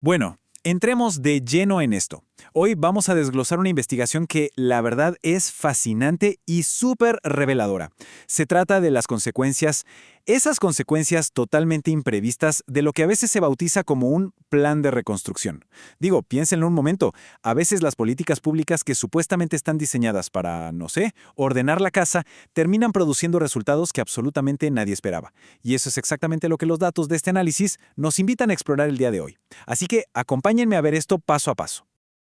Bueno, entremos de lleno en esto. Hoy vamos a desglosar una investigación que, la verdad, es fascinante y súper reveladora. Se trata de las consecuencias, esas consecuencias totalmente imprevistas de lo que a veces se bautiza como un plan de reconstrucción. Digo, piénsenlo un momento, a veces las políticas públicas que supuestamente están diseñadas para, no sé, ordenar la casa, terminan produciendo resultados que absolutamente nadie esperaba. Y eso es exactamente lo que los datos de este análisis nos invitan a explorar el día de hoy. Así que acompáñenme a ver esto paso a paso.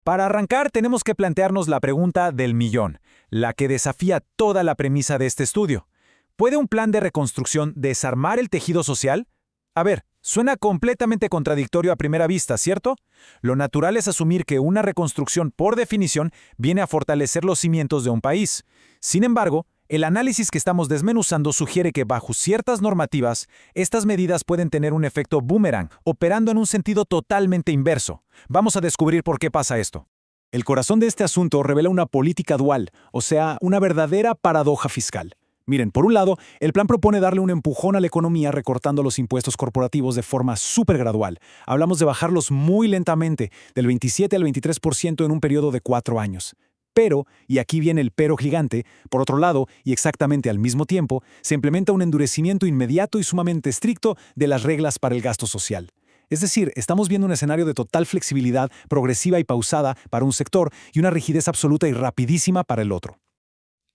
Para arrancar, tenemos que plantearnos la pregunta del millón, la que desafía toda la premisa de este estudio. ¿Puede un plan de reconstrucción desarmar el tejido social? A ver, suena completamente contradictorio a primera vista, ¿cierto? Lo natural es asumir que una reconstrucción, por definición, viene a fortalecer los cimientos de un país. Sin embargo, el análisis que estamos desmenuzando sugiere que bajo ciertas normativas, estas medidas pueden tener un efecto boomerang, operando en un sentido totalmente inverso. Vamos a descubrir por qué pasa esto. El corazón de este asunto revela una política dual, o sea, una verdadera paradoja fiscal. Miren, por un lado, el plan propone darle un empujón a la economía recortando los impuestos corporativos de forma súper gradual. Hablamos de bajarlos muy lentamente, del 27 al 23% en un periodo de 4 años. Pero, y aquí viene el pero gigante, por otro lado, y exactamente al mismo tiempo, se implementa un endurecimiento inmediato y sumamente estricto de las reglas para el gasto social. Es decir, estamos viendo un escenario de total flexibilidad, progresiva y pausada para un sector y una rigidez absoluta y rapidísima para el otro.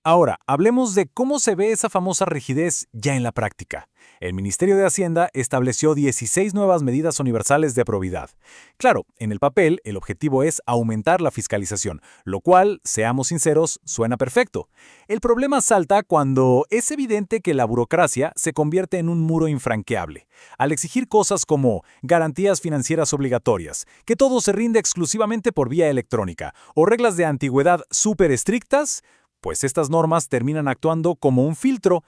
Ahora, hablemos de cómo se ve esa famosa rigidez ya en la práctica. El Ministerio de Hacienda estableció 16 nuevas medidas universales de probidad. Claro, en el papel, el objetivo es aumentar la fiscalización, lo cual, seamos sinceros, suena perfecto. El problema salta cuando es evidente que la burocracia se convierte en un muro infranqueable. Al exigir cosas como garantías financieras obligatorias, que todo se rinde exclusivamente por vía electrónica, o reglas de antigüedad súper estrictas, pues estas normas terminan actuando como un filtro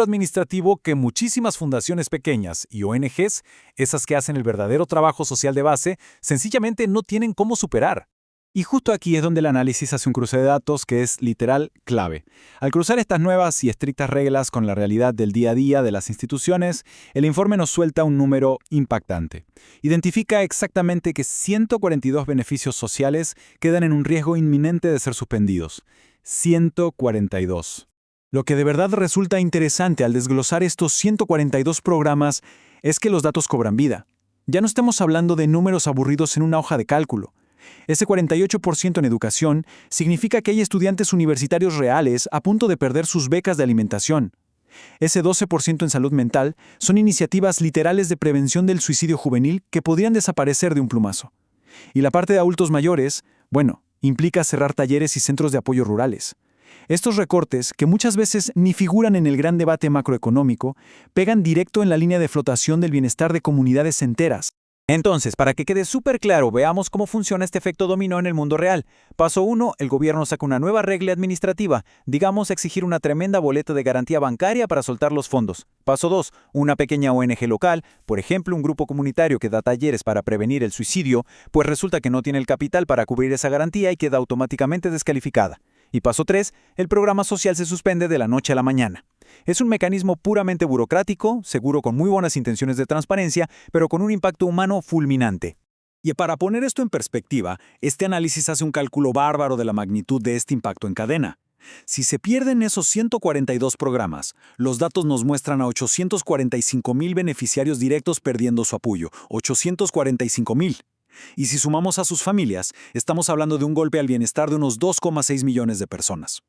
administrativo que muchísimas fundaciones pequeñas y ONGs, esas que hacen el verdadero trabajo social de base, sencillamente no tienen cómo superar. Y justo aquí es donde el análisis hace un cruce de datos que es literal clave. Al cruzar estas nuevas y estrictas reglas con la realidad del día a día de las instituciones, el informe nos suelta un número impactante. Identifica exactamente que 142 beneficios sociales quedan en un riesgo inminente de ser suspendidos. 142. Lo que de verdad resulta interesante al desglosar estos 142 programas es que los datos cobran vida. Ya no estamos hablando de números aburridos en una hoja de cálculo. Ese 48% en educación significa que hay estudiantes universitarios reales a punto de perder sus becas de alimentación. Ese 12% en salud mental son iniciativas literales de prevención del suicidio juvenil que podrían desaparecer de un plumazo. Y la parte de adultos mayores, bueno, implica cerrar talleres y centros de apoyo rurales. Estos recortes, que muchas veces ni figuran en el gran debate macroeconómico, pegan directo en la línea de flotación del bienestar de comunidades enteras. Entonces, para que quede súper claro, veamos cómo funciona este efecto dominó en el mundo real. Paso 1, el gobierno saca una nueva regla administrativa, digamos exigir una tremenda boleta de garantía bancaria para soltar los fondos. Paso 2, una pequeña ONG local, por ejemplo un grupo comunitario que da talleres para prevenir el suicidio, pues resulta que no tiene el capital para cubrir esa garantía y queda automáticamente descalificada. Y paso 3, el programa social se suspende de la noche a la mañana. Es un mecanismo puramente burocrático, seguro con muy buenas intenciones de transparencia, pero con un impacto humano fulminante. Y para poner esto en perspectiva, este análisis hace un cálculo bárbaro de la magnitud de este impacto en cadena. Si se pierden esos 142 programas, los datos nos muestran a 845,000 beneficiarios directos perdiendo su apoyo. 845,000. Y si sumamos a sus familias, estamos hablando de un golpe al bienestar de unos 2,6 millones de personas.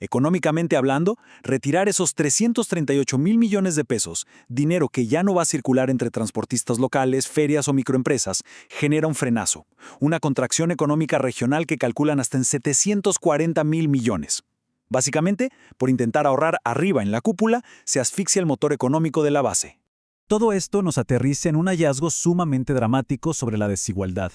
Económicamente hablando, retirar esos 338,000 millones de pesos, dinero que ya no va a circular entre transportistas locales, ferias o microempresas, genera un frenazo, una contracción económica regional que calculan hasta en 740,000 millones. Básicamente, por intentar ahorrar arriba en la cúpula, se asfixia el motor económico de la base. Todo esto nos aterriza en un hallazgo sumamente dramático sobre la desigualdad.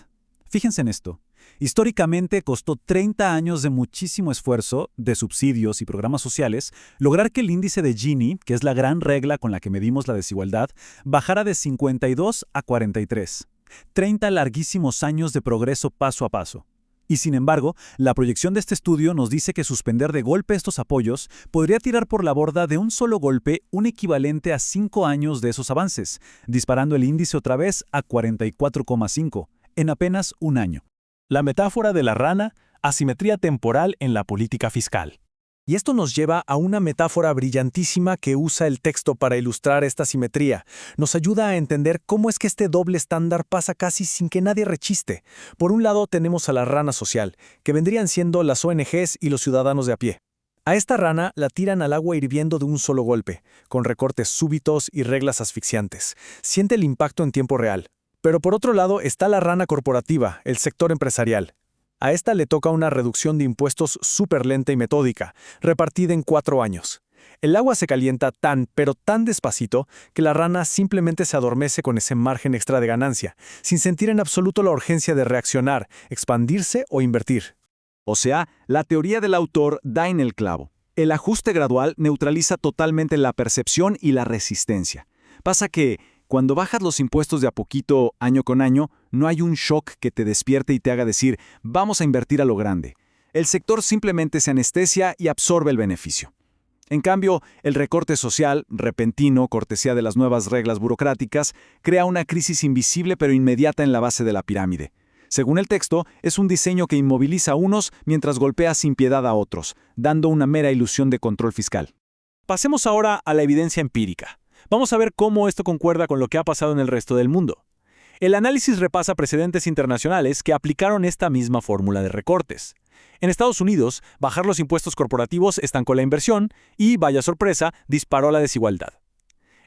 Fíjense en esto. Históricamente costó 30 años de muchísimo esfuerzo, de subsidios y programas sociales, lograr que el índice de Gini, que es la gran regla con la que medimos la desigualdad, bajara de 52 a 43. 30 larguísimos años de progreso paso a paso. Y sin embargo, la proyección de este estudio nos dice que suspender de golpe estos apoyos podría tirar por la borda de un solo golpe un equivalente a 5 años de esos avances, disparando el índice otra vez a 44,5 en apenas un año. La metáfora de la rana, asimetría temporal en la política fiscal. Y esto nos lleva a una metáfora brillantísima que usa el texto para ilustrar esta simetría. Nos ayuda a entender cómo es que este doble estándar pasa casi sin que nadie rechiste. Por un lado tenemos a la rana social, que vendrían siendo las ONGs y los ciudadanos de a pie. A esta rana la tiran al agua hirviendo de un solo golpe, con recortes súbitos y reglas asfixiantes. Siente el impacto en tiempo real. Pero por otro lado está la rana corporativa, el sector empresarial. A esta le toca una reducción de impuestos súper lenta y metódica, repartida en 4 años. El agua se calienta pero tan despacito, que la rana simplemente se adormece con ese margen extra de ganancia, sin sentir en absoluto la urgencia de reaccionar, expandirse o invertir. O sea, la teoría del autor da en el clavo. El ajuste gradual neutraliza totalmente la percepción y la resistencia. Pasa que, cuando bajas los impuestos de a poquito, año con año, no hay un shock que te despierte y te haga decir, vamos a invertir a lo grande. El sector simplemente se anestesia y absorbe el beneficio. En cambio, el recorte social, repentino, cortesía de las nuevas reglas burocráticas, crea una crisis invisible pero inmediata en la base de la pirámide. Según el texto, es un diseño que inmoviliza a unos mientras golpea sin piedad a otros, dando una mera ilusión de control fiscal. Pasemos ahora a la evidencia empírica. Vamos a ver cómo esto concuerda con lo que ha pasado en el resto del mundo. El análisis repasa precedentes internacionales que aplicaron esta misma fórmula de recortes. En Estados Unidos, bajar los impuestos corporativos estancó la inversión y, vaya sorpresa, disparó la desigualdad.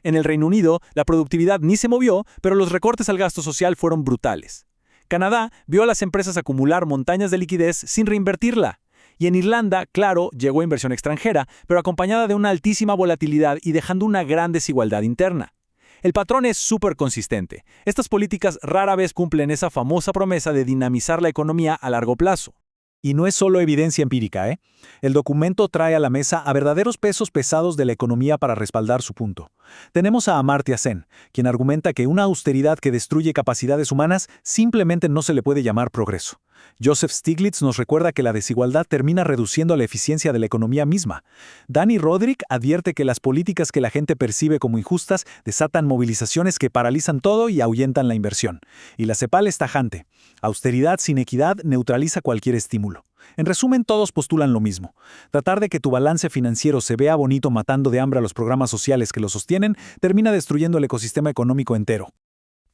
En el Reino Unido, la productividad ni se movió, pero los recortes al gasto social fueron brutales. Canadá vio a las empresas acumular montañas de liquidez sin reinvertirla. Y en Irlanda, claro, llegó inversión extranjera, pero acompañada de una altísima volatilidad y dejando una gran desigualdad interna. El patrón es súper consistente. Estas políticas rara vez cumplen esa famosa promesa de dinamizar la economía a largo plazo. Y no es solo evidencia empírica, ¿eh? El documento trae a la mesa a verdaderos pesos pesados de la economía para respaldar su punto. Tenemos a Amartya Sen, quien argumenta que una austeridad que destruye capacidades humanas simplemente no se le puede llamar progreso. Joseph Stiglitz nos recuerda que la desigualdad termina reduciendo la eficiencia de la economía misma. Danny Roderick advierte que las políticas que la gente percibe como injustas desatan movilizaciones que paralizan todo y ahuyentan la inversión. Y la CEPAL es tajante. Austeridad sin equidad neutraliza cualquier estímulo. En resumen, todos postulan lo mismo. Tratar de que tu balance financiero se vea bonito matando de hambre a los programas sociales que lo sostienen termina destruyendo el ecosistema económico entero.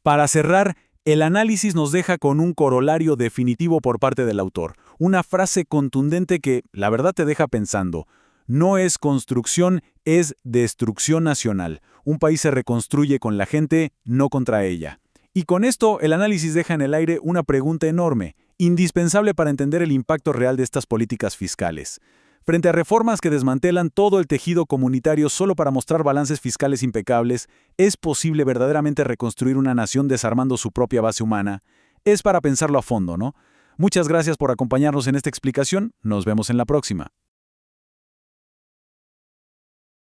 Para cerrar, el análisis nos deja con un corolario definitivo por parte del autor, una frase contundente que, la verdad, te deja pensando. No es construcción, es destrucción nacional. Un país se reconstruye con la gente, no contra ella. Y con esto, el análisis deja en el aire una pregunta enorme, indispensable para entender el impacto real de estas políticas fiscales. Frente a reformas que desmantelan todo el tejido comunitario solo para mostrar balances fiscales impecables, ¿es posible verdaderamente reconstruir una nación desarmando su propia base humana? Es para pensarlo a fondo, ¿no? Muchas gracias por acompañarnos en esta explicación. Nos vemos en la próxima.